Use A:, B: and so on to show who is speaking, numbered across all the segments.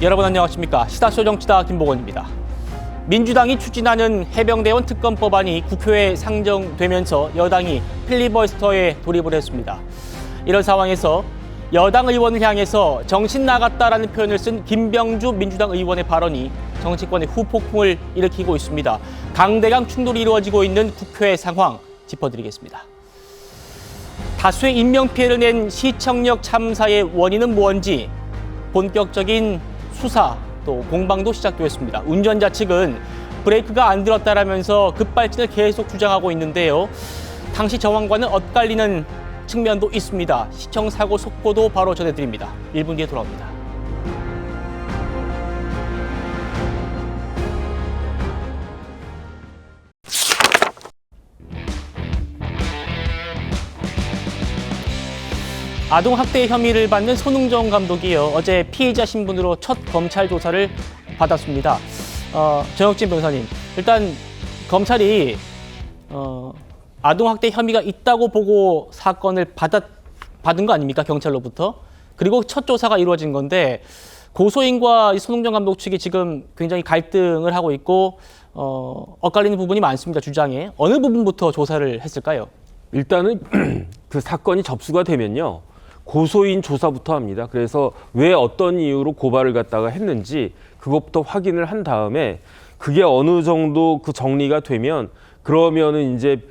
A: 여러분 안녕하십니까? 시사쇼 정치다 김보건입니다. 민주당이 추진하는 해병대원 특검 법안이 국회에 상정되면서 여당이 필리버스터에 돌입을 했습니다. 이런 상황에서 여당 의원을 향해서 정신 나갔다라는 표현을 쓴 김병주 민주당 의원의 발언이 정치권의 후폭풍을 일으키고 있습니다. 강대강 충돌이 이루어지고 있는 국회 상황 짚어드리겠습니다. 다수의 인명피해를 낸 시청역 참사의 원인은 무엇인지 본격적인 수사 또 공방도 시작되었습니다. 운전자 측은 브레이크가 안 들었다라면서 급발진을 계속 주장하고 있는데요. 당시 정황과는 엇갈리는 측면도 있습니다. 시청 사고 속보도 바로 전해드립니다. 1분 뒤에 돌아옵니다. 아동학대 혐의를 받는 손흥정 감독이요. 어제 피해자 신분으로 첫 검찰 조사를 받았습니다. 정혁진 변호사님, 일단 검찰이 아동학대 혐의가 있다고 보고 사건을 받은 거 아닙니까? 경찰로부터. 그리고 첫 조사가 이루어진 건데 고소인과 손흥정 감독 측이 지금 굉장히 갈등을 하고 있고 엇갈리는 부분이 많습니다. 주장에. 어느 부분부터 조사를 했을까요?
B: 일단은 그 사건이 접수가 되면요. 고소인 조사부터 합니다. 그래서 왜 어떤 이유로 고발을 갖다가 했는지 그것부터 확인을 한 다음에 그게 어느 정도 그 정리가 되면 그러면은 이제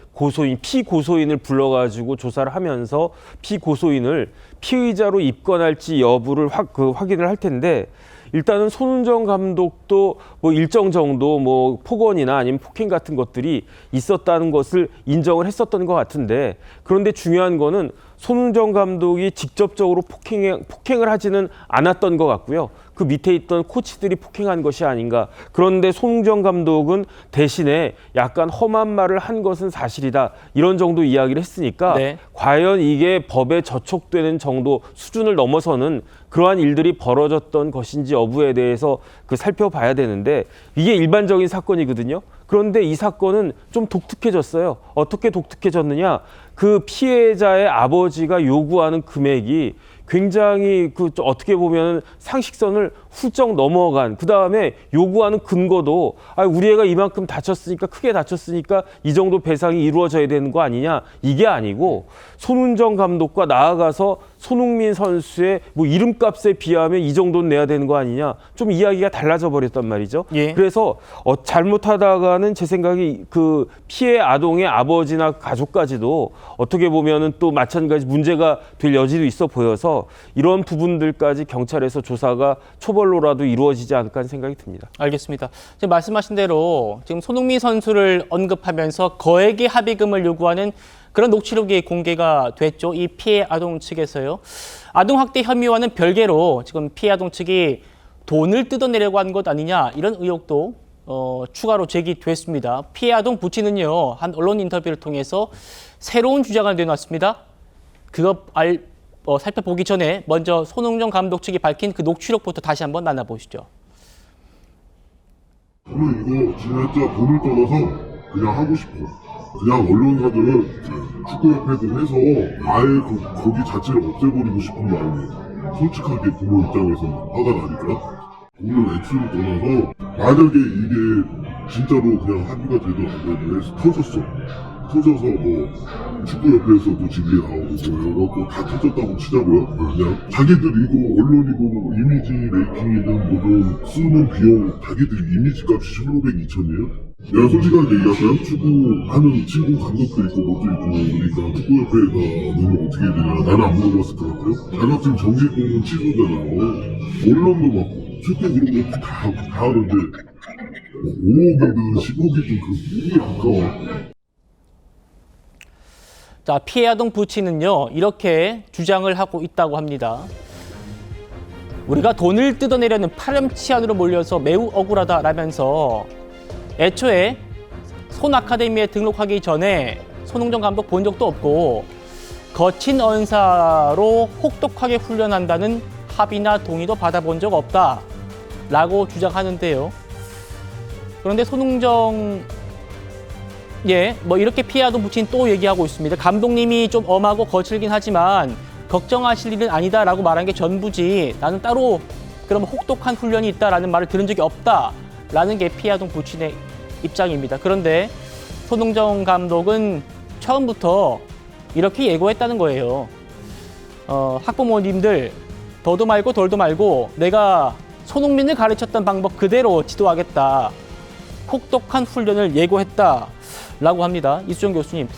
B: 피고소인을 불러가지고 조사를 하면서 피고소인을 피의자로 입건할지 여부를 확인을 할 텐데 일단은 손흥정 감독도 뭐 일정 정도 뭐 폭언이나 아니면 폭행 같은 것들이 있었다는 것을 인정을 했었던 것 같은데 그런데 중요한 거는 손흥정 감독이 직접적으로 폭행을 하지는 않았던 것 같고요. 그 밑에 있던 코치들이 폭행한 것이 아닌가. 그런데 손흥정 감독은 대신에 약간 험한 말을 한 것은 사실이다. 이런 정도 이야기를 했으니까
A: 네.
B: 과연 이게 법에 저촉되는 정도 수준을 넘어서는 그러한 일들이 벌어졌던 것인지 여부에 대해서 살펴봐야 되는데 이게 일반적인 사건이거든요. 그런데 이 사건은 좀 독특해졌어요. 어떻게 독특해졌느냐? 그 피해자의 아버지가 요구하는 금액이 굉장히 어떻게 보면 상식선을 훌쩍 넘어간 그다음에 요구하는 근거도 우리 애가 이만큼 다쳤으니까 크게 다쳤으니까 이 정도 배상이 이루어져야 되는 거 아니냐 이게 아니고 손흥정 감독과 나아가서 손흥민 선수의 뭐 이름값에 비하면 이 정도는 내야 되는 거 아니냐 좀 이야기가 달라져 버렸단 말이죠.
A: 예.
B: 그래서 잘못하다가는 제 생각이 그 피해 아동의 아버지나 가족까지도 어떻게 보면은 또 마찬가지 문제가 될 여지도 있어 보여서 이런 부분들까지 경찰에서 조사가 초벌로라도 이루어지지 않을까 하는 생각이 듭니다.
A: 알겠습니다. 지금 말씀하신 대로 지금 손흥민 선수를 언급하면서 거액의 합의금을 요구하는 그런 녹취록이 공개가 됐죠. 이 피해 아동 측에서요. 아동학대 혐의와는 별개로 지금 피해 아동 측이 돈을 뜯어내려고 한 것 아니냐 이런 의혹도 추가로 제기됐습니다. 피해 아동 부친은요. 한 언론 인터뷰를 통해서 새로운 주장을 내놨습니다. 그거 살펴보기 전에 먼저 손흥정 감독 측이 밝힌 그 녹취록부터 다시 한번 만나보시죠.
C: 저는 이거 진짜 돈을 떠나서 그냥 하고 싶어. 그냥 언론사들은 축구협회들 해서 아예 거기 자체를 없애버리고 싶은 마음이에요. 솔직하게 부모 입장에서는 화가 나니까. 돈을 액수를 떠나서 만약에 이게 진짜로 그냥 합의가 되든 안 되든 해서 터져서 뭐 축구협회에서도 지들이 나오고 뭐 다 터졌다고 치자고요. 그냥 자기들 이거 언론이고 뭐 이미지 메이킹이든 뭐든 쓰는 비용 자기들 이미지 값이 1,500, 2,000이에요? 내가 솔직하게 얘기할까요? 축구하는 친구 감독도 있고 뭐도 있고 그러니까 축구협회가 너는 어떻게 해야 되냐 나는 안 물어봤을 것 같아요. 자격증 정지공은 취소되나요? 언론도 막 축구 그런 거 다 하는데 5억이든 10억이든 그게 아까워.
A: 자, 피해 아동 부친은요, 이렇게 주장을 하고 있다고 합니다. 우리가 돈을 뜯어내려는 파렴치한으로 몰려서 매우 억울하다라면서 애초에 손 아카데미에 등록하기 전에 손흥정 감독 본 적도 없고 거친 언사로 혹독하게 훈련한다는 합의나 동의도 받아본 적 없다라고 주장하는데요. 그런데 손흥정 뭐 이렇게 피해 아동 부친 또 얘기하고 있습니다. 감독님이 좀 엄하고 거칠긴 하지만 걱정하실 일은 아니다라고 말한 게 전부지 나는 따로 그럼 혹독한 훈련이 있다라는 말을 들은 적이 없다라는 게 피아동 부친의 입장입니다. 그런데 손흥정 감독은 처음부터 이렇게 예고했다는 거예요. 학부모님들 더도 말고 덜도 말고 내가 손흥민을 가르쳤던 방법 그대로 지도하겠다. 혹독한 훈련을 예고했다라고 합니다. 이수정 교수님.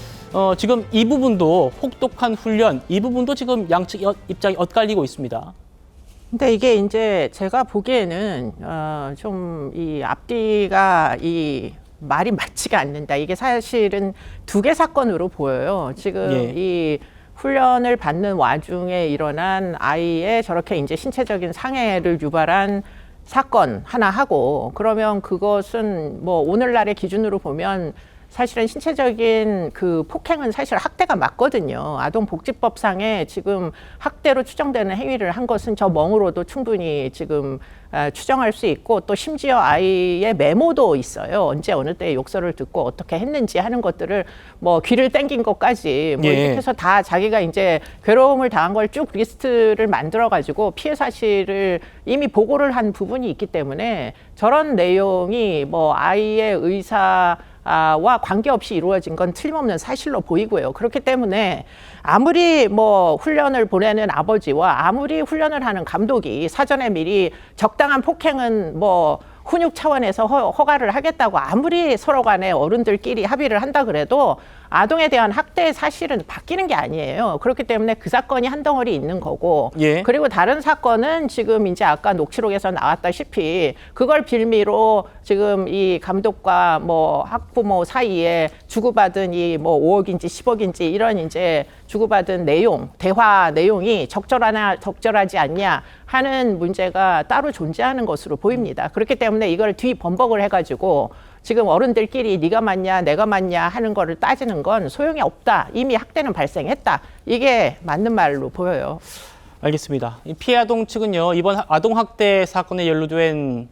A: 지금 이 부분도 혹독한 훈련, 이 부분도 지금 양측 입장이 엇갈리고 있습니다.
D: 근데 이게 이제 제가 보기에는 좀 이 앞뒤가 이 말이 맞지가 않는다. 이게 사실은 두 개 사건으로 보여요. 지금
A: 예.
D: 이 훈련을 받는 와중에 일어난 아이의 저렇게 이제 신체적인 상해를 유발한 사건 하나 하고, 그러면 그것은 뭐 오늘날의 기준으로 보면 사실은 신체적인 그 폭행은 사실 학대가 맞거든요. 아동복지법상에 지금 학대로 추정되는 행위를 한 것은 저 멍으로도 충분히 지금 추정할 수 있고, 또 심지어 아이의 메모도 있어요. 언제 어느 때 욕설을 듣고 어떻게 했는지 하는 것들을 뭐 귀를 땡긴 것까지 뭐
A: 예.
D: 이렇게 해서 다 자기가 이제 괴로움을 당한 걸 쭉 리스트를 만들어 가지고 피해 사실을 이미 보고를 한 부분이 있기 때문에 저런 내용이 뭐 아이의 의사와 관계없이 이루어진 건 틀림없는 사실로 보이고요. 그렇기 때문에 아무리 뭐 훈련을 보내는 아버지와 아무리 훈련을 하는 감독이 사전에 미리 적당한 폭행은 뭐 훈육 차원에서 허가를 하겠다고 아무리 서로 간에 어른들끼리 합의를 한다 그래도 아동에 대한 학대의 사실은 바뀌는 게 아니에요. 그렇기 때문에 그 사건이 한 덩어리 있는 거고,
A: 예.
D: 그리고 다른 사건은 지금 이제 아까 녹취록에서 나왔다시피 그걸 빌미로 지금 이 감독과 뭐 학부모 사이에 주고받은 이 뭐 5억인지 10억인지 이런 이제 주고받은 내용, 대화 내용이 적절하나 적절하지 않냐 하는 문제가 따로 존재하는 것으로 보입니다. 그렇기 때문에 이걸 뒤범벅을 해가지고 지금 어른들끼리 네가 맞냐 내가 맞냐 하는 거를 따지는 건 소용이 없다. 이미 학대는 발생했다. 이게 맞는 말로 보여요.
A: 알겠습니다. 이 피해 아동 측은요, 이번 아동 학대 사건에 연루된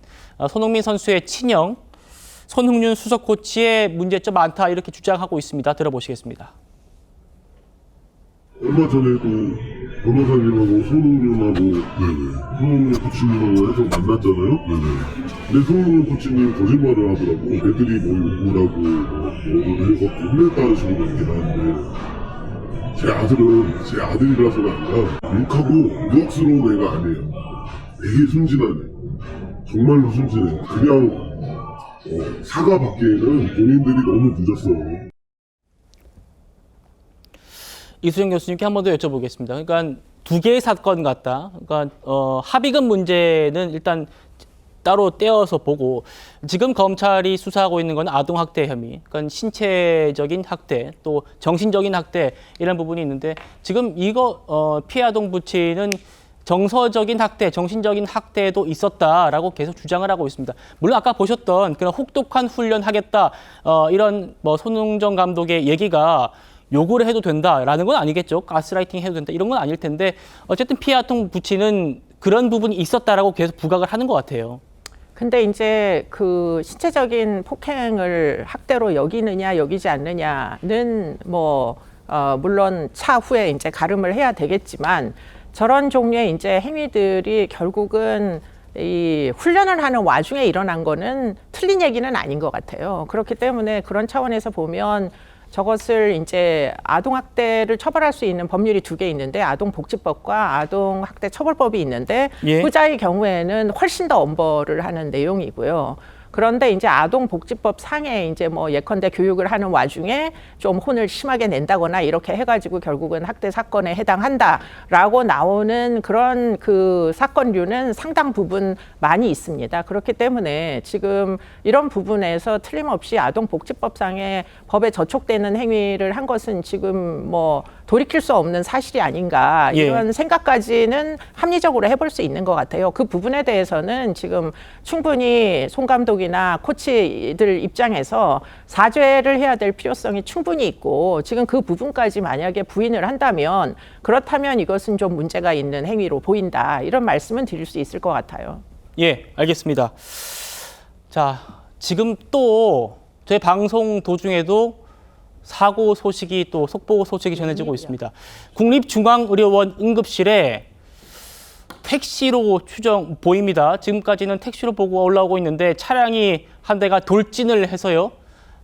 A: 손흥민 선수의 친형 손흥윤 수석 코치의 문제점 많다 이렇게 주장하고 있습니다. 들어보시겠습니다.
C: 얼마 전에도 변호사님하고 손흥민하고 손흥민 코치님하고 해서 만났잖아요. 근데 손흥민 코치님 거짓말을 하더라고. 애들이 뭐 욕구라고 뭐를 해서 혼냈다는 식으로 얘기를 하는데, 제 아들은 제 아들이라서가 아니라 욕하고 유혹스러운 애가 아니에요. 되게 순진한 애. 정말로 순진해. 그냥 사과받기에는 본인들이 너무 늦었어요.
A: 이수정 교수님께 한 번 더 여쭤보겠습니다. 그러니까 두 개의 사건 같다. 그러니까 합의금 문제는 일단 따로 떼어서 보고, 지금 검찰이 수사하고 있는 건 아동 학대 혐의, 그러니까 신체적인 학대, 또 정신적인 학대 이런 부분이 있는데, 지금 이거 피해 아동 부친은 정서적인 학대, 정신적인 학대도 있었다라고 계속 주장을 하고 있습니다. 물론 아까 보셨던 그런 혹독한 훈련 하겠다 이런 뭐 손흥정 감독의 얘기가 요구를 해도 된다라는 건 아니겠죠. 가스라이팅 해도 된다 이런 건 아닐 텐데, 어쨌든 피해 아동 부친은 그런 부분이 있었다라고 계속 부각을 하는 것 같아요.
D: 근데 이제 그 신체적인 폭행을 학대로 여기느냐 여기지 않느냐는 뭐 물론 차후에 이제 가름을 해야 되겠지만, 저런 종류의 이제 행위들이 결국은 이 훈련을 하는 와중에 일어난 거는 틀린 얘기는 아닌 것 같아요. 그렇기 때문에 그런 차원에서 보면 저것을 이제 아동학대를 처벌할 수 있는 법률이 두 개 있는데, 아동복지법과 아동학대 처벌법이 있는데,
A: 예.
D: 후자의 경우에는 훨씬 더 엄벌을 하는 내용이고요. 그런데 이제 아동복지법 상에 이제 뭐 예컨대 교육을 하는 와중에 좀 혼을 심하게 낸다거나 이렇게 해가지고 결국은 학대 사건에 해당한다라고 나오는 그런 그 사건류는 상당 부분 많이 있습니다. 그렇기 때문에 지금 이런 부분에서 틀림없이 아동복지법상의 법에 저촉되는 행위를 한 것은 지금 뭐 돌이킬 수 없는 사실이 아닌가, 이런 생각까지는 합리적으로 해볼 수 있는 것 같아요. 그 부분에 대해서는 지금 충분히 손 감독이나 코치들 입장에서 사죄를 해야 될 필요성이 충분히 있고, 지금 그 부분까지 만약에 부인을 한다면, 그렇다면 이것은 좀 문제가 있는 행위로 보인다, 이런 말씀은 드릴 수 있을 것 같아요.
A: 예, 알겠습니다. 자, 지금 또 저희 방송 도중에도 사고 소식이 또 속보 소식이 전해지고 있습니다. 국립중앙의료원 응급실에 택시로 추정 보입니다. 지금까지는 택시로 보고 올라오고 있는데 차량이 한 대가 돌진을 해서요.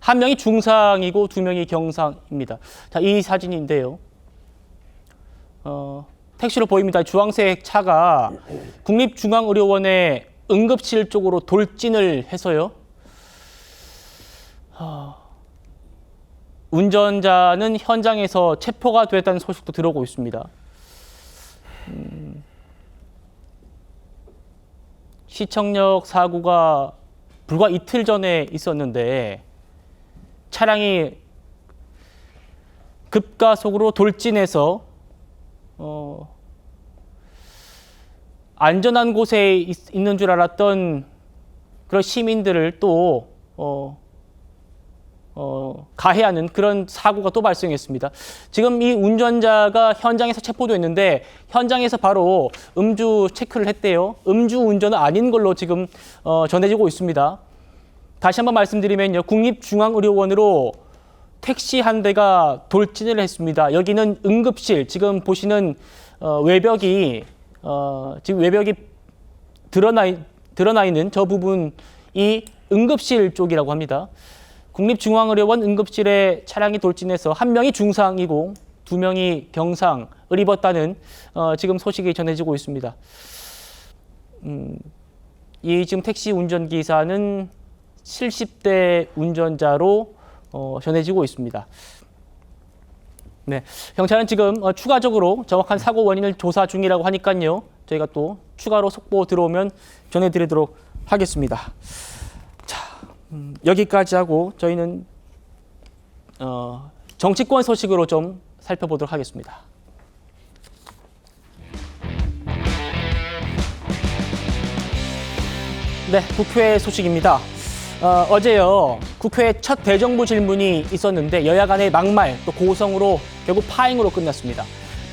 A: 한 명이 중상이고 두 명이 경상입니다. 자, 이 사진인데요. 택시로 보입니다. 주황색 차가 국립중앙의료원의 응급실 쪽으로 돌진을 해서요. 운전자는 현장에서 체포가 됐다는 소식도 들어오고 있습니다. 시청역 사고가 불과 이틀 전에 있었는데 차량이 급가속으로 돌진해서 안전한 곳에 있는 줄 알았던 그런 시민들을 또 가해하는 그런 사고가 또 발생했습니다. 지금 이 운전자가 현장에서 체포됐는데 현장에서 바로 음주 체크를 했대요. 음주 운전은 아닌 걸로 지금 전해지고 있습니다. 다시 한번 말씀드리면요. 국립중앙의료원으로 택시 한 대가 돌진을 했습니다. 여기는 응급실, 지금 보시는 외벽이 지금 외벽이 드러나 있는 저 부분이 응급실 쪽이라고 합니다. 국립중앙의료원 응급실에 차량이 돌진해서 한 명이 중상이고 두 명이 경상을 입었다는 지금 소식이 전해지고 있습니다. 이 지금 택시 운전기사는 70대 운전자로 전해지고 있습니다. 네, 경찰은 지금 추가적으로 정확한 사고 원인을 조사 중이라고 하니까요. 저희가 또 추가로 속보 들어오면 전해드리도록 하겠습니다. 자, 여기까지 하고 저희는 정치권 소식으로 좀 살펴보도록 하겠습니다. 네, 국회 소식입니다. 어제요, 국회 첫 대정부 질문이 있었는데 여야 간의 막말 또 고성으로 결국 파행으로 끝났습니다.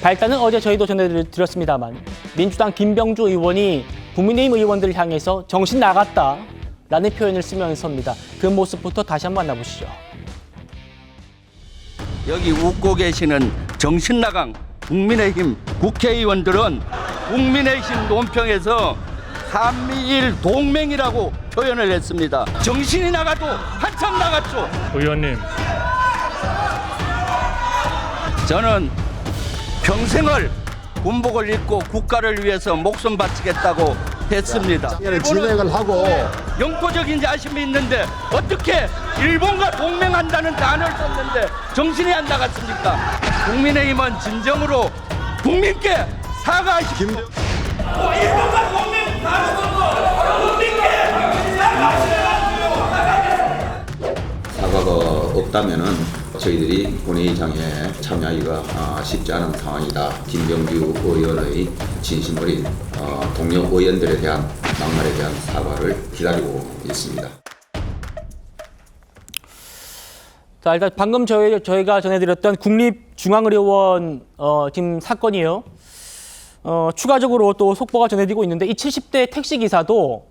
A: 발단은 어제 저희도 전해드렸습니다만 민주당 김병주 의원이 국민의힘 의원들을 향해서 정신 나갔다라는 표현을 쓰면서입니다. 그 모습부터 다시 한번 만나보시죠.
E: 여기 웃고 계시는 정신 나간 국민의힘 국회의원들은 국민의힘 논평에서 한미일 동맹이라고 표현을 했습니다. 정신이 나가도 한참 나갔죠.
F: 의원님,
E: 저는 평생을 군복을 입고 국가를 위해서 목숨 바치겠다고 했습니다.
G: 진행을 하고
E: 영토적인 자심이 있는데 어떻게 일본과 동맹한다는 단어를 썼는데 정신이 안 나갔습니까? 국민의힘은 진정으로 국민께 사과하십시오. 일본과 동맹
H: 사과가 없다면은 저희들이 본회의장에 참여하기가 쉽지 않은 상황이다. 김병주 의원의 진심 어린 동료 의원들에 대한 막말에 대한 사과를 기다리고 있습니다.
A: 자, 일단 방금 저희가 전해드렸던 국립중앙의료원 지금 사건이요. 추가적으로 또 속보가 전해지고 있는데 이 70대 택시기사도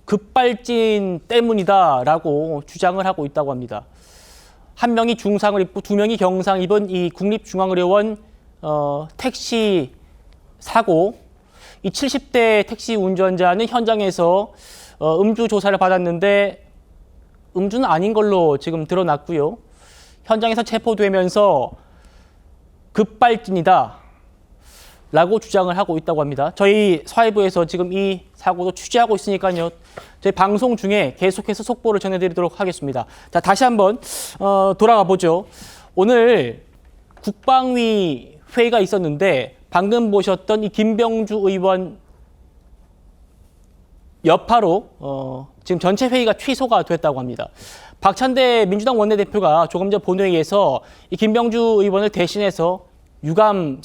A: 급발진 때문이다라고 주장을 하고 있다고 합니다. 한 명이 중상을 입고 두 명이 경상 입은 이 국립중앙의료원 택시 사고, 이 70대 택시 운전자는 현장에서 음주 조사를 받았는데 음주는 아닌 걸로 지금 드러났고요. 현장에서 체포되면서 급발진이다 라고 주장을 하고 있다고 합니다. 저희 사회부에서 지금 이 사고도 취재하고 있으니까요. 저희 방송 중에 계속해서 속보를 전해드리도록 하겠습니다. 자, 다시 한번 돌아가 보죠. 오늘 국방위 회의가 있었는데 방금 보셨던 이 김병주 의원 여파로 지금 전체 회의가 취소가 됐다고 합니다. 박찬대 민주당 원내대표가 조금 전 본회의에서 이 김병주 의원을 대신해서 유감을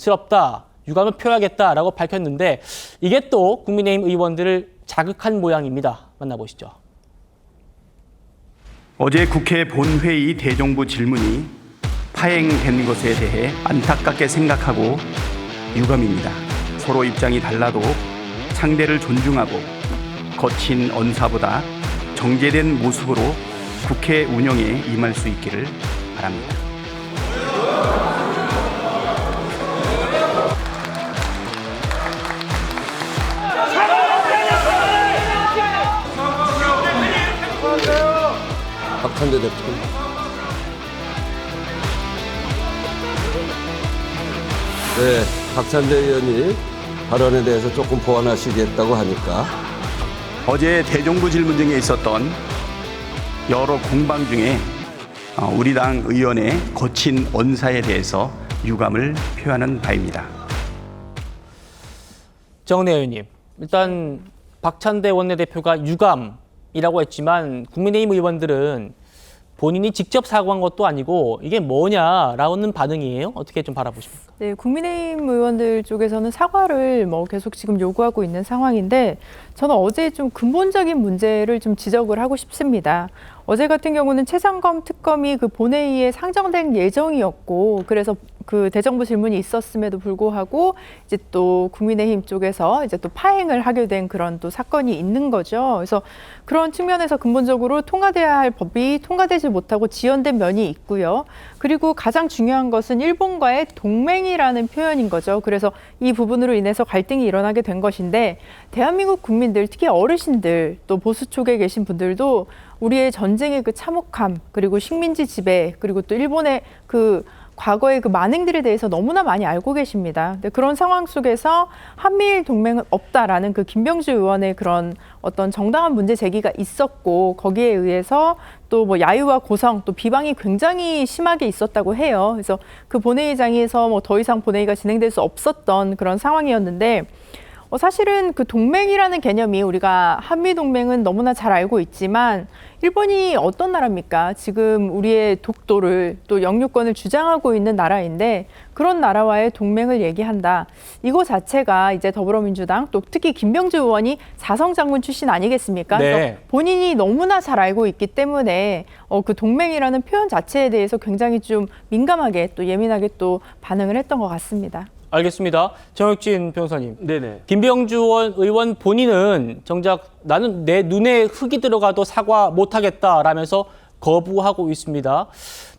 A: 표하겠다라고 밝혔는데 이게 또 국민의힘 의원들을 자극한 모양입니다. 만나보시죠.
I: 어제 국회 본회의 대정부 질문이 파행된 것에 대해 안타깝게 생각하고 유감입니다. 서로 입장이 달라도 상대를 존중하고 거친 언사보다 정제된 모습으로 국회 운영에 임할 수 있기를 바랍니다.
F: 박찬대 대표. 네, 박찬대 의원이 발언에 대해서 조금 보완하시겠다고 하니까
I: 어제 대정부 질문 등에 있었던 여러 공방 중에 우리 당 의원의 거친 언사에 대해서 유감을 표하는 바입니다.
A: 정은혜 의원님, 일단 박찬대 원내대표가 유감이라고 했지만 국민의힘 의원들은 본인이 직접 사과한 것도 아니고 이게 뭐냐라는 반응이에요. 어떻게 좀 바라보십니까?
G: 네, 국민의힘 의원들 쪽에서는 사과를 뭐 계속 지금 요구하고 있는 상황인데 저는 어제 좀 근본적인 문제를 좀 지적을 하고 싶습니다. 어제 같은 경우는 최상검 특검이 그 본회의에 상정될 예정이었고 그래서 그 대정부 질문이 있었음에도 불구하고 이제 또 국민의힘 쪽에서 이제 또 파행을 하게 된 그런 또 사건이 있는 거죠. 그래서 그런 측면에서 근본적으로 통과돼야 할 법이 통과되지 못하고 지연된 면이 있고요. 그리고 가장 중요한 것은 일본과의 동맹이라는 표현인 거죠. 그래서 이 부분으로 인해서 갈등이 일어나게 된 것인데 대한민국 국민들, 특히 어르신들, 또 보수 쪽에 계신 분들도 우리의 전쟁의 그 참혹함, 그리고 식민지 지배, 그리고 또 일본의 그 과거의 그 만행들에 대해서 너무나 많이 알고 계십니다. 근데 그런 상황 속에서 한미일 동맹은 없다라는 그 김병주 의원의 그런 어떤 정당한 문제 제기가 있었고 거기에 의해서 또 뭐 야유와 고성 또 비방이 굉장히 심하게 있었다고 해요. 그래서 그 본회의장에서 뭐 더 이상 본회의가 진행될 수 없었던 그런 상황이었는데 사실은 그 동맹이라는 개념이 우리가 한미 동맹은 너무나 잘 알고 있지만 일본이 어떤 나라입니까? 지금 우리의 독도를 또 영유권을 주장하고 있는 나라인데 그런 나라와의 동맹을 얘기한다. 이거 자체가 이제 더불어민주당 또 특히 김병주 의원이 사성장군 출신 아니겠습니까?
A: 네.
G: 그래서 본인이 너무나 잘 알고 있기 때문에 그 동맹이라는 표현 자체에 대해서 굉장히 좀 민감하게 또 예민하게 또 반응을 했던 것 같습니다.
A: 알겠습니다. 정혁진 변호사님.
B: 네네.
A: 김병주 의원 본인은 정작 나는 내 눈에 흙이 들어가도 사과 못하겠다라면서 거부하고 있습니다.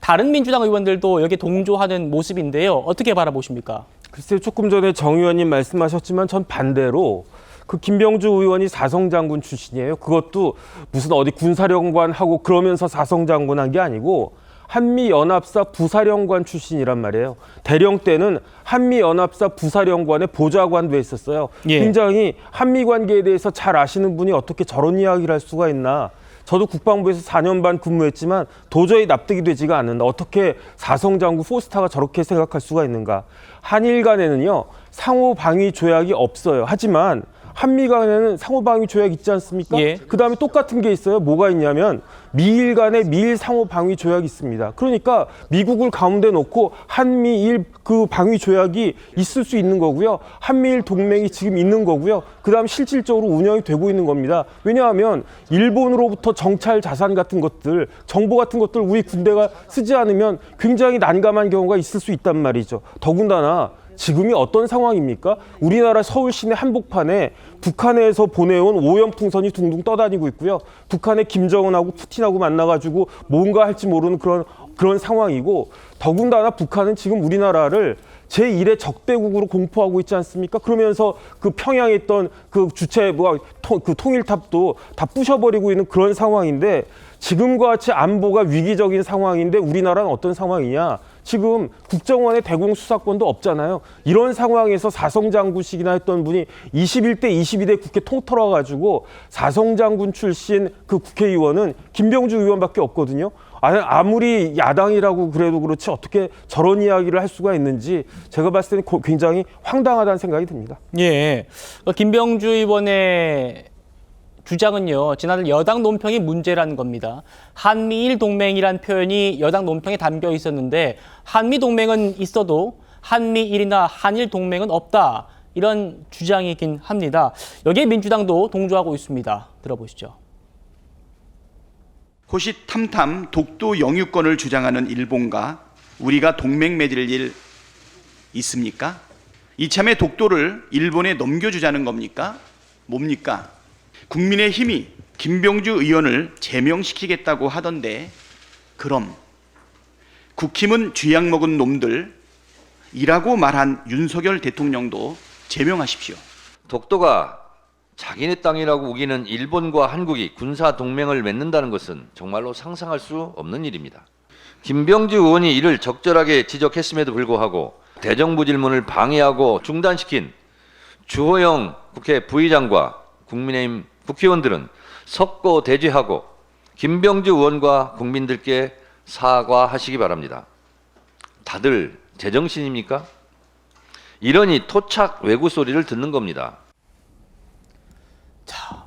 A: 다른 민주당 의원들도 여기에 동조하는 모습인데요. 어떻게 바라보십니까?
B: 글쎄요, 조금 전에 정 의원님 말씀하셨지만 전 반대로 그 김병주 의원이 사성장군 출신이에요. 그것도 무슨 어디 군사령관 하고 그러면서 사성장군 한 게 아니고 한미연합사 부사령관 출신이란 말이에요. 대령 때는 한미연합사 부사령관의 보좌관도 했었어요.
A: 예.
B: 굉장히 한미 관계에 대해서 잘 아시는 분이 어떻게 저런 이야기를 할 수가 있나. 저도 국방부에서 4년 반 근무했지만 도저히 납득이 되지가 않는다. 어떻게 사성장군 포스타가 저렇게 생각할 수가 있는가. 한일 간에는요, 상호 방위 조약이 없어요. 하지만 한미 간에는 상호 방위 조약 있지 않습니까?
A: 예.
B: 그다음에 똑같은 게 있어요. 뭐가 있냐면 미일 간에 미일 상호 방위 조약이 있습니다. 그러니까 미국을 가운데 놓고 한미일 그 방위 조약이 있을 수 있는 거고요. 한미일 동맹이 지금 있는 거고요. 그다음 실질적으로 운영이 되고 있는 겁니다. 왜냐하면 일본으로부터 정찰 자산 같은 것들, 정보 같은 것들 우리 군대가 쓰지 않으면 굉장히 난감한 경우가 있을 수 있단 말이죠. 더군다나 지금이 어떤 상황입니까? 우리나라 서울 시내 한복판에 북한에서 보내온 오염풍선이 둥둥 떠다니고 있고요. 북한의 김정은하고 푸틴하고 만나가지고 뭔가 할지 모르는 그런 상황이고, 더군다나 북한은 지금 우리나라를 제1의 적대국으로 공포하고 있지 않습니까? 그러면서 그 평양에 있던 그 주체 그 통일탑도 다 부셔버리고 있는 그런 상황인데, 지금과 같이 안보가 위기적인 상황인데 우리나라는 어떤 상황이냐? 지금 국정원의 대공 수사권도 없잖아요. 이런 상황에서 사성장군식이나 했던 분이 21대 22대 국회 통틀어 가지고 사성장군 출신 그 국회의원은 김병주 의원밖에 없거든요. 아무리 야당이라고 그래도 그렇지 어떻게 저런 이야기를 할 수가 있는지 제가 봤을 때는 굉장히 황당하다는 생각이 듭니다.
A: 예, 김병주 의원의 주장은요, 지난해 여당 논평이 문제라는 겁니다. 한미일 동맹이란 표현이 여당 논평에 담겨 있었는데 한미 동맹은 있어도 한미일이나 한일 동맹은 없다. 이런 주장이긴 합니다. 여기에 민주당도 동조하고 있습니다. 들어보시죠.
I: 호시탐탐 독도 영유권을 주장하는 일본과 우리가 동맹 맺을 일 있습니까? 이참에 독도를 일본에 넘겨주자는 겁니까? 뭡니까? 국민의힘이 김병주 의원을 제명시키겠다고 하던데, 그럼 국힘은 쥐약 먹은 놈들이라고 말한 윤석열 대통령도 제명하십시오.
F: 독도가
J: 자기네 땅이라고 우기는 일본과 한국이 군사 동맹을 맺는다는 것은 정말로 상상할 수 없는 일입니다. 김병주 의원이 이를 적절하게 지적했음에도 불구하고 대정부 질문을 방해하고 중단시킨 주호영 국회 부의장과 국민의힘 국회의원들은 석고 대죄하고 김병주 의원과 국민들께 사과하시기 바랍니다. 다들 제정신입니까? 이러니 토착 외구 소리를 듣는 겁니다.
A: 자,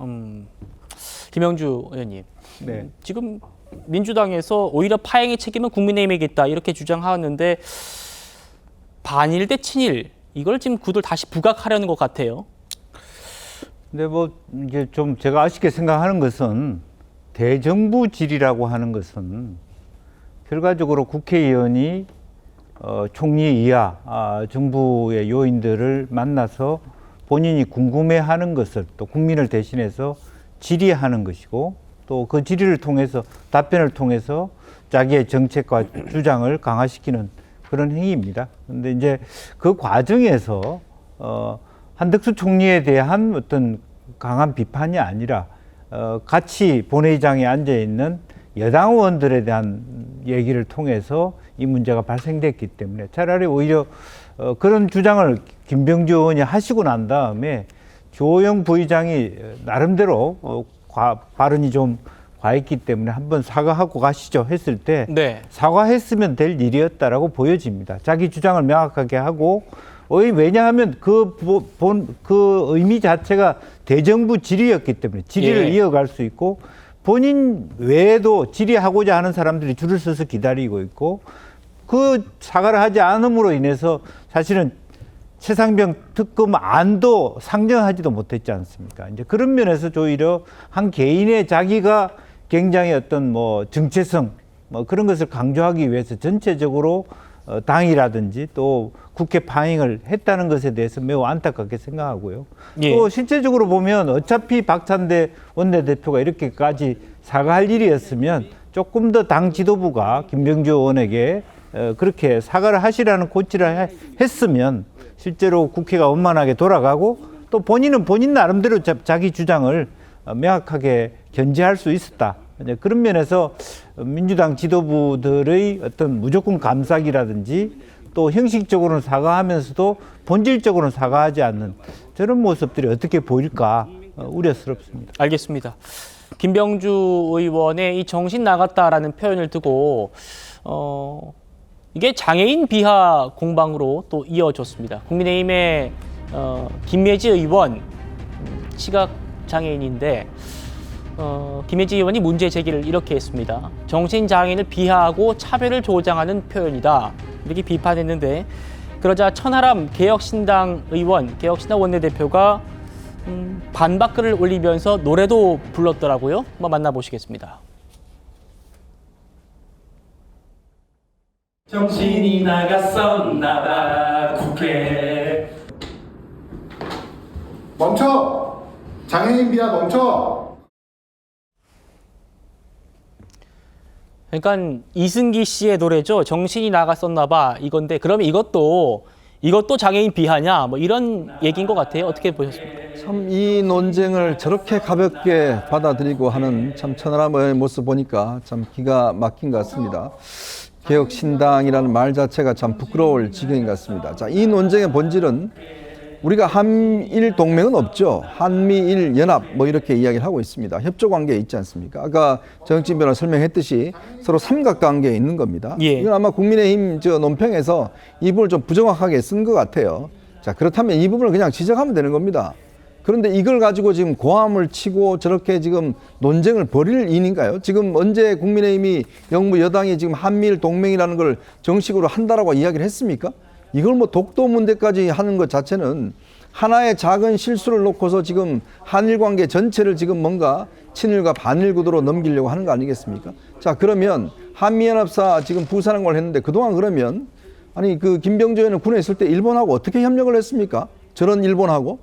A: 김영주 의원님.
K: 네.
A: 지금 민주당에서 오히려 파행의 책임은 국민의힘에게 있다 이렇게 주장하는데 반일 대 친일 이걸 지금 구도를 다시 부각하려는 것 같아요.
K: 근데 뭐 이제 좀 제가 아쉽게 생각하는 것은 대정부질이라고 하는 것은 결과적으로 국회의원이 총리 이하 정부의 요인들을 만나서 본인이 궁금해하는 것을 또 국민을 대신해서 질의하는 것이고 또 그 질의를 통해서 답변을 통해서 자기의 정책과 주장을 강화시키는 그런 행위입니다. 그런데 이제 그 과정에서 한덕수 총리에 대한 어떤 강한 비판이 아니라 같이 본회의장에 앉아 있는 여당 의원들에 대한 얘기를 통해서 이 문제가 발생됐기 때문에 차라리 오히려 그런 주장을 김병주 의원이 하시고 난 다음에 주호영 부의장이 나름대로 발언이 좀 과했기 때문에 한번 사과하고 가시죠 했을 때
A: 네.
K: 사과했으면 될 일이었다라고 보여집니다. 자기 주장을 명확하게 하고 왜냐하면 그 의미 자체가 대정부 질의였기 때문에 질의를 이어갈 수 있고 본인 외에도 질의하고자 하는 사람들이 줄을 서서 기다리고 있고 그 사과를 하지 않음으로 인해서 사실은 최상병 특검 안도 상정하지도 못했지 않습니까? 이제 그런 면에서 오히려 한 개인의 자기가 굉장히 어떤 뭐 정체성 뭐 그런 것을 강조하기 위해서 전체적으로 당이라든지 또 국회 파행을 했다는 것에 대해서 매우 안타깝게 생각하고요.
A: 예.
K: 또 실제적으로 보면 어차피 박찬대 원내대표가 이렇게까지 사과할 일이었으면 조금 더 당 지도부가 김병주 의원에게 그렇게 사과를 하시라는 고치를 했으면 실제로 국회가 원만하게 돌아가고 또 본인은 본인 나름대로 자기 주장을 명확하게 견지할 수 있었다. 그런 면에서 민주당 지도부들의 어떤 무조건 감싸기라든지 또 형식적으로는 사과하면서도 본질적으로는 사과하지 않는 저런 모습들이 어떻게 보일까 우려스럽습니다.
A: 알겠습니다. 김병주 의원의 이 정신 나갔다라는 표현을 두고 이게 장애인 비하 공방으로 또 이어졌습니다. 국민의힘의 김예지 의원 시각 장애인인데 김예지 의원이 문제 제기를 이렇게 했습니다. 정신장애인을 비하하고 차별을 조장하는 표현이다. 이렇게 비판했는데 그러자 천하람 개혁신당 의원, 개혁신당 원내대표가 반박글을 올리면서 노래도 불렀더라고요. 한번 만나보시겠습니다.
L: 정신이 나갔었나봐 국회
M: 멈춰! 장애인 비하 멈춰!
A: 그러니까 이승기 씨의 노래죠. 정신이 나갔었나봐 이건데 그러면 이것도 장애인 비하냐 뭐 이런 얘기인 것 같아요. 어떻게 보셨습니까?
N: 참 이 논쟁을 저렇게 가볍게 받아들이고 하는 참 천하람의 모습 보니까 참 기가 막힌 것 같습니다. 개혁신당이라는 말 자체가 참 부끄러울 지경인 것 같습니다. 자, 이 논쟁의 본질은 우리가 한일 동맹은 없죠. 한미일 연합 뭐 이렇게 이야기를 하고 있습니다. 협조 관계에 있지 않습니까? 아까 정혁진 변호사 설명했듯이 서로 삼각관계에 있는 겁니다.
A: 예.
N: 이건 아마 국민의힘 논평에서 이 부분을 좀 부정확하게 쓴 것 같아요. 자, 그렇다면 이 부분을 그냥 지적하면 되는 겁니다. 그런데 이걸 가지고 지금 고함을 치고 저렇게 지금 논쟁을 벌일 일인가요? 지금 언제 국민의힘이 영부 여당이 지금 한미일 동맹이라는 걸 정식으로 한다라고 이야기를 했습니까? 이걸 뭐 독도 문제까지 하는 것 자체는 하나의 작은 실수를 놓고서 지금 한일 관계 전체를 지금 뭔가 친일과 반일 구도로 넘기려고 하는 거 아니겠습니까? 자, 그러면 한미연합사 지금 부산한 걸 했는데 그동안 그러면 아니 그 김병주 의원은 군에 있을 때 일본하고 어떻게 협력을 했습니까? 저런 일본하고?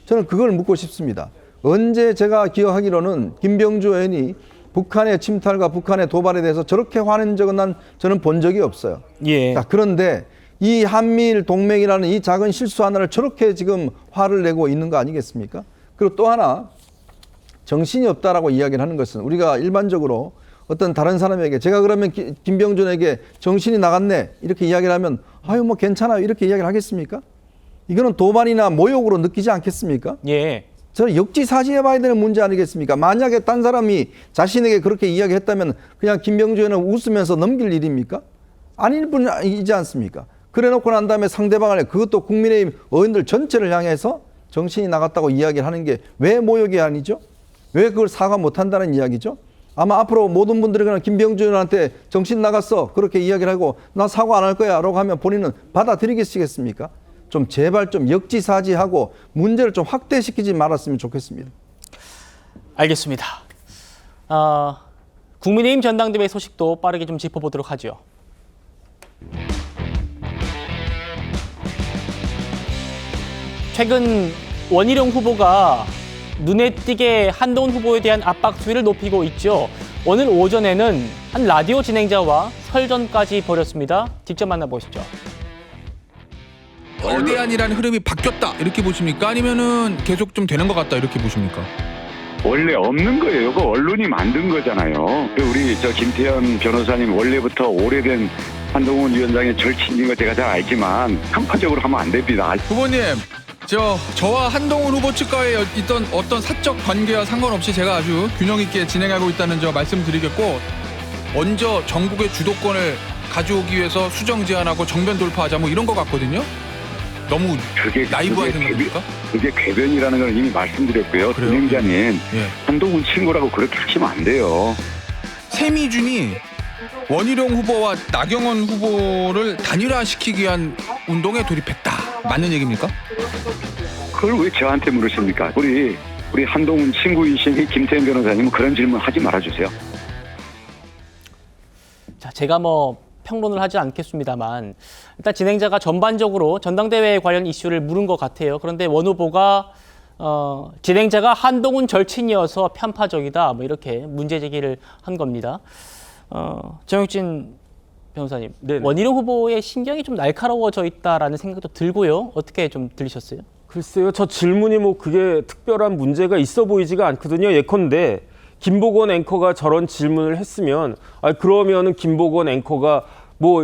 N: 저는 그걸 묻고 싶습니다. 언제 제가 기억하기로는 김병주 의원이 북한의 침탈과 북한의 도발에 대해서 저렇게 화낸 적은 저는 본 적이 없어요.
A: 예.
N: 자, 그런데 이 한미일 동맹이라는 이 작은 실수 하나를 저렇게 지금 화를 내고 있는 거 아니겠습니까? 그리고 또 하나 정신이 없다라고 이야기를 하는 것은 우리가 일반적으로 어떤 다른 사람에게 제가 그러면 김병준에게 정신이 나갔네 이렇게 이야기를 하면 아유 뭐 괜찮아요 이렇게 이야기를 하겠습니까? 이거는 도발이나 모욕으로 느끼지 않겠습니까?
A: 예.
N: 저는 역지사지해 봐야 되는 문제 아니겠습니까? 만약에 딴 사람이 자신에게 그렇게 이야기했다면 그냥 김병준은 웃으면서 넘길 일입니까? 아닐 뿐이지 않습니까? 그래 놓고 난 다음에 상대방을 그것도 국민의힘 의원들 전체를 향해서 정신이 나갔다고 이야기를 하는 게 왜 모욕이 아니죠? 왜 그걸 사과 못한다는 이야기죠? 아마 앞으로 모든 분들이 그냥 김병준한테 정신 나갔어 그렇게 이야기를 하고 나 사과 안 할 거야 라고 하면 본인은 받아들이겠습니까? 좀 제발 좀 역지사지하고 문제를 좀 확대시키지 말았으면 좋겠습니다.
A: 알겠습니다. 국민의힘 전당대회 소식도 빠르게 좀 짚어보도록 하죠. 최근 원희룡 후보가 눈에 띄게 한동훈 후보에 대한 압박 수위를 높이고 있죠. 오늘 오전에는 한 라디오 진행자와 설전까지 벌였습니다. 직접 만나보시죠.
O: 거대한이라는 흐름이 바뀌었다 이렇게 보십니까? 아니면은 계속 좀 되는 것 같다 이렇게 보십니까?
P: 원래 없는 거예요. 그 언론이 만든 거잖아요. 우리 김태현 변호사님 원래부터 오래된 한동훈 위원장의 절친인 거 제가 잘 알지만 편파적으로 하면 안 됩니다.
O: 후보님, 저와 한동훈 후보 측과의 있던 어떤 사적 관계와 상관없이 제가 아주 균형 있게 진행하고 있다는 점 말씀드리겠고, 먼저 전국의 주도권을 가져오기 위해서 수정 제안하고 정변 돌파하자 뭐 이런 거 같거든요. 너무 나이브한 생각입니까?
P: 그게 궤변이라는 걸 이미 말씀드렸고요. 진행자님,
O: 예.
P: 한동훈 친구라고 그렇게 하시면 안 돼요.
O: 세미준이 원희룡 후보와 나경원 후보를 단일화시키기 위한 운동에 돌입했다. 맞는 얘기입니까?
P: 그걸 왜 저한테 물으십니까? 우리 한동훈 친구이신 김태현 변호사님은 그런 질문 하지 말아주세요.
A: 자, 제가 평론을 하지 않겠습니다만 일단 진행자가 전반적으로 전당대회 관련 이슈를 물은 것 같아요. 그런데 원 후보가 진행자가 한동훈 절친이어서 편파적이다 이렇게 문제 제기를 한 겁니다. 정혁진 변호사님, 원희룡 후보의 신경이 좀 날카로워져 있다라는 생각도 들고요. 어떻게 좀 들리셨어요?
B: 글쎄요, 저 질문이 그게 특별한 문제가 있어 보이지가 않거든요. 예컨대 김보건 앵커가 저런 질문을 했으면 그러면은 김보건 앵커가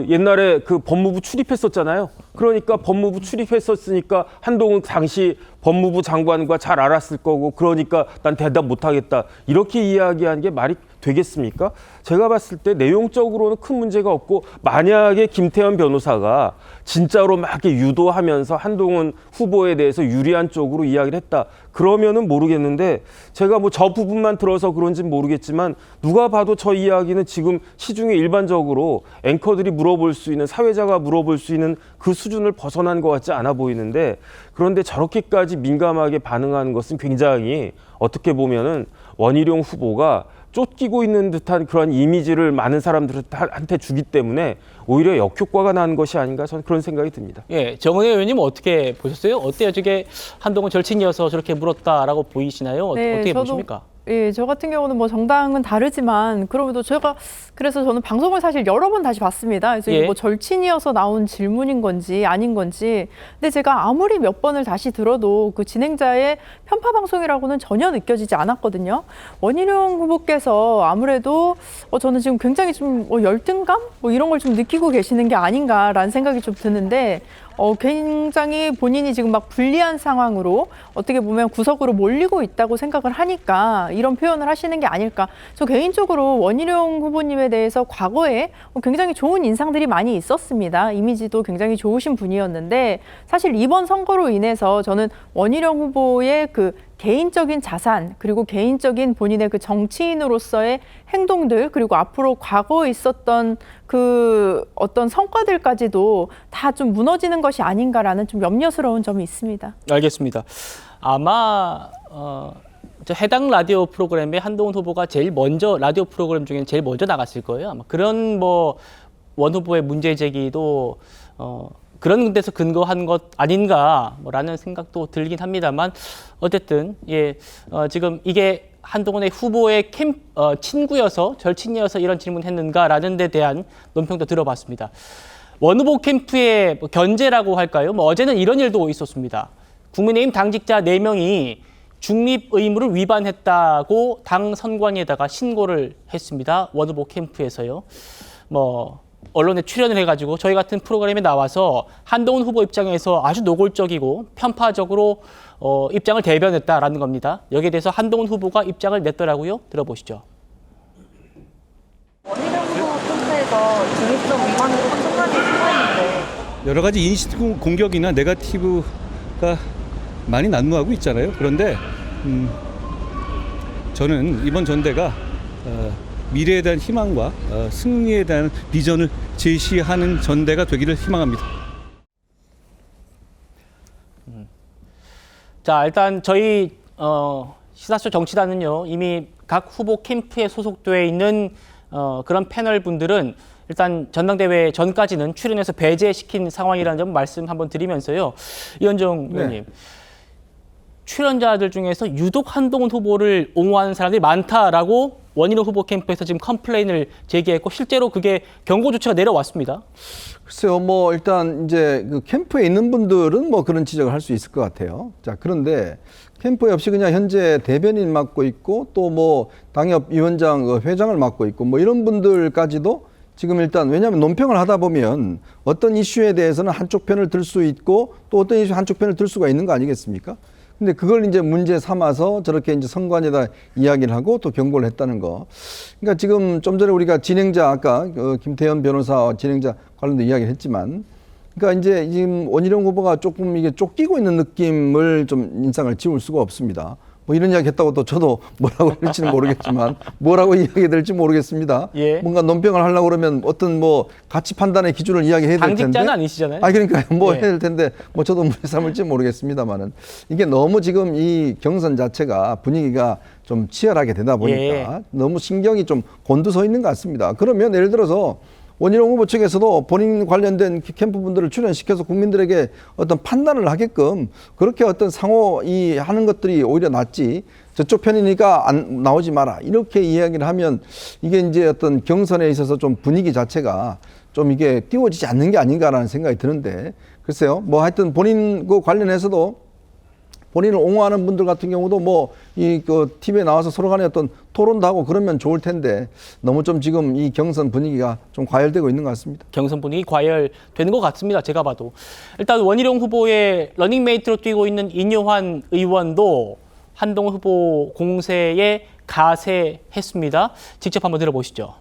B: 옛날에 그 법무부 출입했었잖아요. 그러니까 법무부 출입했었으니까 한동훈 당시 법무부 장관과 잘 알았을 거고 그러니까 난 대답 못하겠다. 이렇게 이야기한 게 말이 되겠습니까? 제가 봤을 때 내용적으로는 큰 문제가 없고 만약에 김태현 변호사가 진짜로 막 이렇게 유도하면서 한동훈 후보에 대해서 유리한 쪽으로 이야기를 했다. 그러면은 모르겠는데 제가 저 부분만 들어서 그런지 모르겠지만 누가 봐도 저 이야기는 지금 시중에 일반적으로 앵커들이 물어볼 수 있는 사회자가 물어볼 수 있는 그 수준을 벗어난 것 같지 않아 보이는데 그런데 저렇게까지 민감하게 반응하는 것은 굉장히 어떻게 보면은 원희룡 후보가 쫓기고 있는 듯한 그런 이미지를 많은 사람들한테 주기 때문에 오히려 역효과가 나는 것이 아닌가 저는 그런 생각이 듭니다.
A: 예, 정은혜 의원님은 어떻게 보셨어요? 어때요? 저게 한동훈 절친이어서 저렇게 물었다라고 보이시나요?
G: 네,
A: 어떻게
G: 저도,
A: 보십니까?
G: 예, 저 같은 경우는 정당은 다르지만 그럼에도 그래서 저는 방송을 사실 여러 번 다시 봤습니다. 그래서 이게 절친이어서 나온 질문인 건지 아닌 건지. 근데 제가 아무리 몇 번을 다시 들어도 그 진행자의 편파 방송이라고는 전혀 느껴지지 않았거든요. 원희룡 후보께서 아무래도 저는 지금 굉장히 좀 열등감 이런 걸 좀 느끼고 계시는 게 아닌가라는 생각이 좀 드는데 굉장히 본인이 지금 불리한 상황으로 어떻게 보면 구석으로 몰리고 있다고 생각을 하니까 이런 표현을 하시는 게 아닐까. 저 개인적으로 원희룡 후보님에 대해서 과거에 굉장히 좋은 인상들이 많이 있었습니다. 이미지도 굉장히 좋으신 분이었는데 사실 이번 선거로 인해서 저는 원희룡 후보의 그 개인적인 자산 그리고 개인적인 본인의 그 정치인으로서의 행동들 그리고 앞으로 과거에 있었던 그 어떤 성과들까지도 다 좀 무너지는 것이 아닌가라는 좀 염려스러운 점이 있습니다.
A: 알겠습니다. 아마 해당 라디오 프로그램에 한동훈 후보가 제일 먼저 라디오 프로그램 중에 제일 먼저 나갔을 거예요. 아마 그런 원 후보의 문제 제기도 그런 데서 근거한 것 아닌가라는 생각도 들긴 합니다만 어쨌든 지금 이게 한동훈의 후보의 친구여서 절친이어서 이런 질문했는가라는 데 대한 논평도 들어봤습니다. 원 후보 캠프의 견제라고 할까요? 어제는 이런 일도 있었습니다. 국민의힘 당직자 4명이 중립 의무를 위반했다고 당 선관위에다가 신고를 했습니다. 원 후보 캠프에서요. 언론에 출연을 해가지고 저희 같은 프로그램에 나와서 한동훈 후보 입장에서 아주 노골적이고 편파적으로 입장을 대변했다라는 겁니다. 여기에 대해서 한동훈 후보가 입장을 냈더라고요. 들어보시죠.
Q: 원희룡 후보 캠프에서 중립적 위반으로 선관위 신고했는데
R: 여러 가지 인식 공격이나 네거티브가 많이 난무하고 있잖아요. 그런데 저는 이번 전대가 미래에 대한 희망과 승리에 대한 비전을 제시하는 전대가 되기를 희망합니다.
A: 자, 일단 저희 시사쇼 정치단은요, 이미 각 후보 캠프에 소속되어 있는 그런 패널 분들은 일단 전당대회 전까지는 출연해서 배제시킨 상황이라는 점 말씀 한번 드리면서요. 이현정 의원님. 출연자들 중에서 유독 한동훈 후보를 옹호하는 사람들이 많다라고 원희룡 후보 캠프에서 지금 컴플레인을 제기했고 실제로 그게 경고 조치가 내려왔습니다.
N: 글쎄요, 일단 이제 그 캠프에 있는 분들은 그런 지적을 할 수 있을 것 같아요. 자, 그런데 캠프 없이 그냥 현재 대변인 맡고 있고 또 당협위원장 회장을 맡고 있고 이런 분들까지도 지금 일단 왜냐하면 논평을 하다 보면 어떤 이슈에 대해서는 한쪽 편을 들 수 있고 또 어떤 이슈 한쪽 편을 들 수가 있는 거 아니겠습니까? 근데 그걸 이제 문제 삼아서 저렇게 이제 선관위에다 이야기를 하고 또 경고를 했다는 거. 그러니까 지금 좀 전에 우리가 진행자 아까 김태현 변호사 진행자 관련된 이야기를 했지만 그러니까 이제 지금 원희룡 후보가 조금 이게 쫓기고 있는 느낌을 좀 인상을 지울 수가 없습니다. 이런 이야기 했다고 또 저도 뭐라고 할지는 모르겠지만 뭐라고 이야기 될지 모르겠습니다.
A: 예.
N: 뭔가 논평을 하려고 그러면 어떤 가치 판단의 기준을 이야기해야 될 텐데.
A: 당직자는 아니시잖아요.
N: 그러니까요. 해야 될 텐데 저도 문제 삼을지 모르겠습니다만은 이게 너무 지금 이 경선 자체가 분위기가 좀 치열하게 되다 보니까 너무 신경이 좀 곤두서 있는 것 같습니다. 그러면 예를 들어서 원희룡 후보 측에서도 본인 관련된 캠프 분들을 출연시켜서 국민들에게 어떤 판단을 하게끔 그렇게 어떤 상호 하는 것들이 오히려 낫지 저쪽 편이니까 안 나오지 마라 이렇게 이야기를 하면 이게 이제 어떤 경선에 있어서 좀 분위기 자체가 좀 이게 띄워지지 않는 게 아닌가라는 생각이 드는데 글쎄요 하여튼 본인 관련해서도 본인을 옹호하는 분들 같은 경우도 TV에 나와서 서로 간에 어떤 토론도 하고 그러면 좋을 텐데 너무 좀 지금 이 경선 분위기가 좀 과열되고 있는 것 같습니다.
A: 경선 분위기 과열되는 것 같습니다. 제가 봐도. 일단 원희룡 후보의 러닝메이트로 뛰고 있는 인효환 의원도 한동훈 후보 공세에 가세했습니다. 직접 한번 들어보시죠.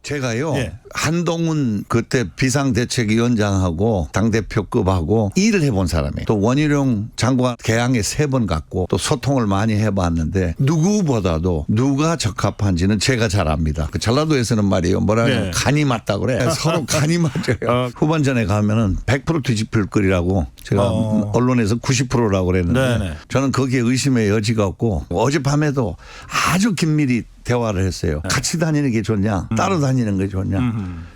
S: 제가요 한동훈 그때 비상대책위원장하고 당대표급하고 일을 해본 사람이에요. 또 원희룡 장관 개항에 3번 갔고 또 소통을 많이 해봤는데 누구보다도 누가 적합한지는 제가 잘 압니다. 그 전라도에서는 말이에요. 뭐라면 간이 맞다고 그래. 서로 간이 맞아요. 후반전에 가면은 100% 뒤집힐 거리라고 제가 언론에서 90%라고 그랬는데 저는 거기에 의심의 여지가 없고 어젯밤에도 아주 긴밀히 대화를 했어요. 같이 다니는 게 좋냐 따로 다니는 게 좋냐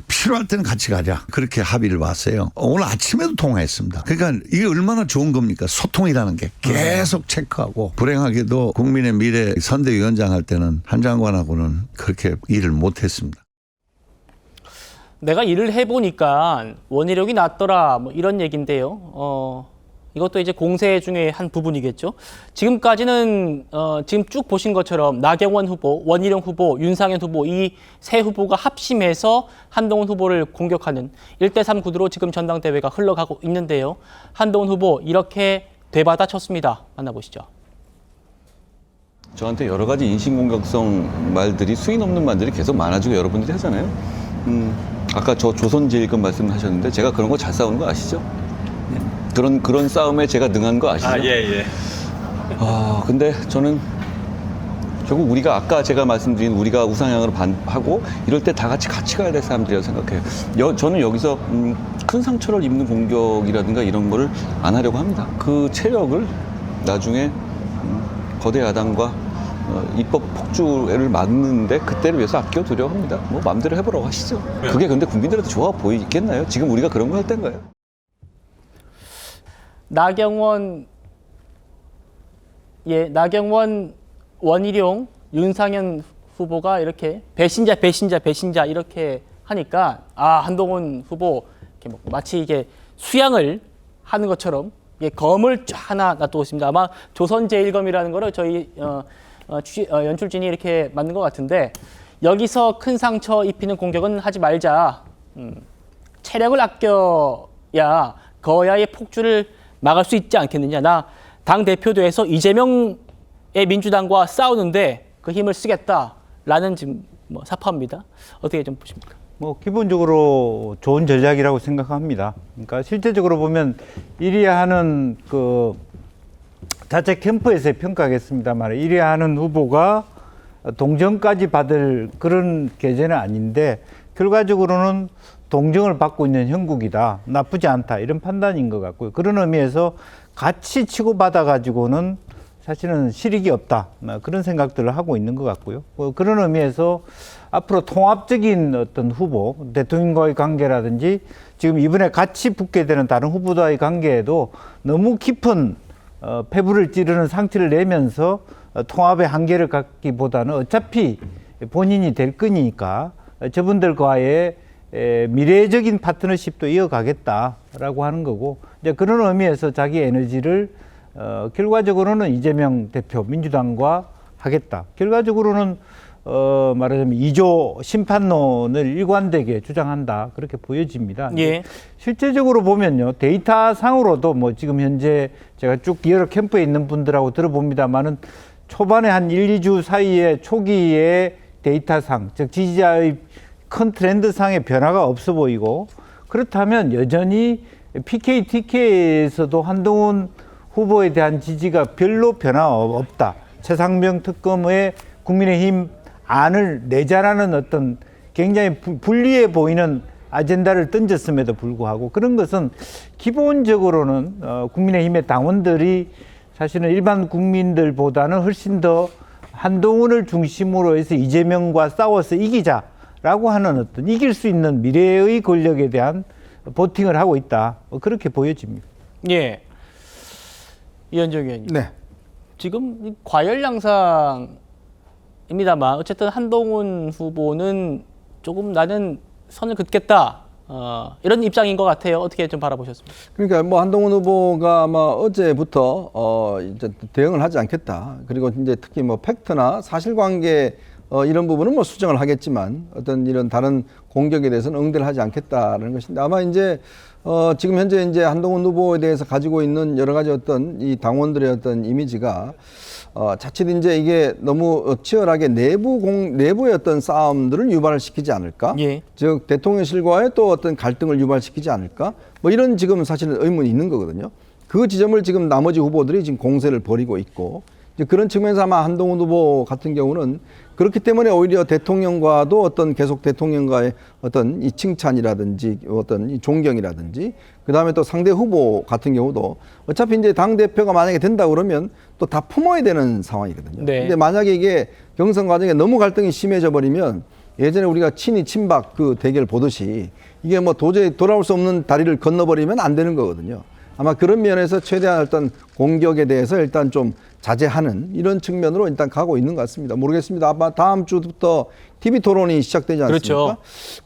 S: 필요할 때는 같이 가자 그렇게 합의를 봤어요. 오늘 아침에도 통화했습니다. 그러니까 이게 얼마나 좋은 겁니까? 소통이라는 게 계속 체크하고 불행하게도 국민의 미래 선대위원장 할 때는 한 장관하고는 그렇게 일을 못했습니다.
A: 내가 일을 해보니까 원희룡이 낫더라 이런 얘기인데요. 이것도 이제 공세 중에 한 부분이겠죠. 지금까지는 지금 쭉 보신 것처럼 나경원 후보, 원희룡 후보, 윤상현 후보 이 세 후보가 합심해서 한동훈 후보를 공격하는 1대3 구도로 지금 전당대회가 흘러가고 있는데요. 한동훈 후보 이렇게 되받아쳤습니다. 만나보시죠.
T: 저한테 여러 가지 인신공격성 말들이 수위 넘는 말들이 계속 많아지고 여러분들이 하잖아요. 아까 저 조선제일권 말씀하셨는데 제가 그런 거 잘 싸우는 거 아시죠? 그런 싸움에 제가 능한 거 아시죠?
U: 예.
T: 근데 저는 결국 우리가 아까 제가 말씀드린 우리가 우상향으로 하고 이럴 때 다 같이 가야 될 사람들이라고 생각해요. 저는 여기서 큰 상처를 입는 공격이라든가 이런 거를 안 하려고 합니다. 그 체력을 나중에 거대 야당과 입법 폭주를 막는데 그때를 위해서 아껴두려고 합니다. 마음대로 해보라고 하시죠. 그게 근데 국민들한테 좋아 보이겠나요? 지금 우리가 그런 거 할 때인가요?
A: 나경원, 원희룡, 윤상현 후보가 이렇게 배신자 이렇게 하니까 한동훈 후보 이렇게 마치 이게 수양을 하는 것처럼 검을 쫙 하나 놔두고 있습니다. 아마 조선제1검이라는 거를 저희 연출진이 이렇게 만든 것 같은데 여기서 큰 상처 입히는 공격은 하지 말자. 체력을 아껴야 거야의 폭주를 막을 수 있지 않겠느냐. 나 당대표도에서 이재명의 민주당과 싸우는데 그 힘을 쓰겠다라는 지금 사파입니다. 어떻게 좀 보십니까?
K: 뭐 기본적으로 좋은 전략이라고 생각합니다. 그러니까 실제적으로 보면 이리하는 그 자체 캠프에서의 평가겠습니다만 이리하는 후보가 동정까지 받을 그런 계제는 아닌데 결과적으로는 동정을 받고 있는 형국이다. 나쁘지 않다. 이런 판단인 것 같고요. 그런 의미에서 같이 치고받아 가지고는 사실은 실익이 없다. 그런 생각들을 하고 있는 것 같고요. 그런 의미에서 앞으로 통합적인 어떤 후보, 대통령과의 관계라든지 지금 이번에 같이 붙게 되는 다른 후보와의 관계에도 너무 깊은 폐부를 찌르는 상태를 내면서 통합의 한계를 갖기보다는 어차피 본인이 될 거니까 저분들과의 미래적인 파트너십도 이어가겠다라고 하는 거고 이제 그런 의미에서 자기 에너지를 결과적으로는 이재명 대표 민주당과 하겠다. 결과적으로는 말하자면 2조 심판론을 일관되게 주장한다. 그렇게 보여집니다.
A: 예.
K: 실제적으로 보면요. 데이터상으로도 뭐 지금 현재 제가 쭉 여러 캠프에 있는 분들하고 들어봅니다만은 초반에 한 1, 2주 사이에 초기에 데이터상, 즉 지지자의 큰 트렌드상의 변화가 없어 보이고 그렇다면 여전히 PK, TK에서도 한동훈 후보에 대한 지지가 별로 변화 없다. 최상병 특검의 국민의힘 안을 내자라는 어떤 굉장히 불리해 보이는 아젠다를 던졌음에도 불구하고 그런 것은 기본적으로는 국민의힘의 당원들이 사실은 일반 국민들보다는 훨씬 더 한동훈을 중심으로 해서 이재명과 싸워서 이기자라고 하는 어떤 이길 수 있는 미래의 권력에 대한 보팅을 하고 있다. 그렇게 보여집니다.
A: 예. 이현정 의원님.
N: 네.
A: 지금 과열 양상입니다만 어쨌든 한동훈 후보는 조금 나는 선을 긋겠다. 이런 입장인 것 같아요. 어떻게 좀 바라보셨습니까?
N: 그러니까 뭐 한동훈 후보가 아마 어제부터 이제 대응을 하지 않겠다. 그리고 이제 특히 뭐 팩트나 사실관계 이런 부분은 뭐 수정을 하겠지만 어떤 이런 다른 공격에 대해서는 응대를 하지 않겠다라는 것인데 아마 이제 지금 현재 이제 한동훈 후보에 대해서 가지고 있는 여러 가지 어떤 이 당원들의 어떤 이미지가 자칫 이제 이게 너무 치열하게 내부의 어떤 싸움들을 유발을 시키지 않을까?
A: 예.
N: 즉 대통령실과의 또 어떤 갈등을 유발시키지 않을까? 뭐 이런 지금 사실은 의문이 있는 거거든요. 그 지점을 지금 나머지 후보들이 지금 공세를 벌이고 있고 이제 그런 측면에서 아마 한동훈 후보 같은 경우는 그렇기 때문에 오히려 대통령과도 어떤 계속 대통령과의 어떤 이 칭찬이라든지 어떤 이 존경이라든지 그다음에 또 상대 후보 같은 경우도 어차피 이제 당 대표가 만약에 된다 그러면 또 다 품어야 되는 상황이거든요.
A: 네.
N: 근데 만약에 이게 경선 과정에 너무 갈등이 심해져 버리면 예전에 우리가 친이 친박 그 대결 보듯이 이게 뭐 도저히 돌아올 수 없는 다리를 건너버리면 안 되는 거거든요. 아마 그런 면에서 최대한 일단 공격에 대해서 일단 좀 자제하는 이런 측면으로 일단 가고 있는 것 같습니다. 모르겠습니다. 아마 다음 주부터 TV 토론이 시작되지 않습니까?
A: 그렇죠.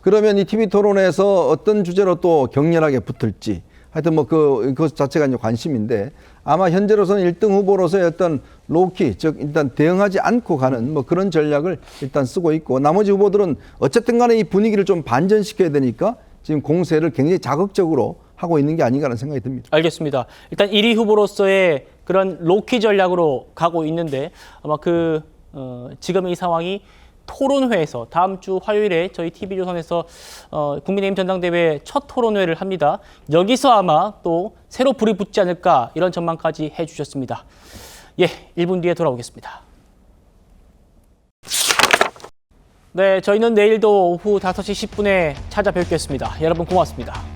N: 그러면 이 TV 토론에서 어떤 주제로 또 격렬하게 붙을지 하여튼 뭐 그것 자체가 이제 관심인데 아마 현재로서는 1등 후보로서의 어떤 로키, 즉 일단 대응하지 않고 가는 뭐 그런 전략을 일단 쓰고 있고 나머지 후보들은 어쨌든 간에 이 분위기를 좀 반전시켜야 되니까 지금 공세를 굉장히 자극적으로 하고 있는 게 아닌가 하는 생각이 듭니다.
A: 알겠습니다. 일단 1위 후보로서의 그런 로키 전략으로 가고 있는데 아마 지금 이 상황이 토론회에서 다음 주 화요일에 저희 TV조선에서 국민의힘 전당대회 첫 토론회를 합니다. 여기서 아마 또 새로 불이 붙지 않을까 이런 전망까지 해주셨습니다. 예, 1분 뒤에 돌아오겠습니다. 네, 저희는 내일도 오후 5시 10분에 찾아뵙겠습니다. 여러분 고맙습니다.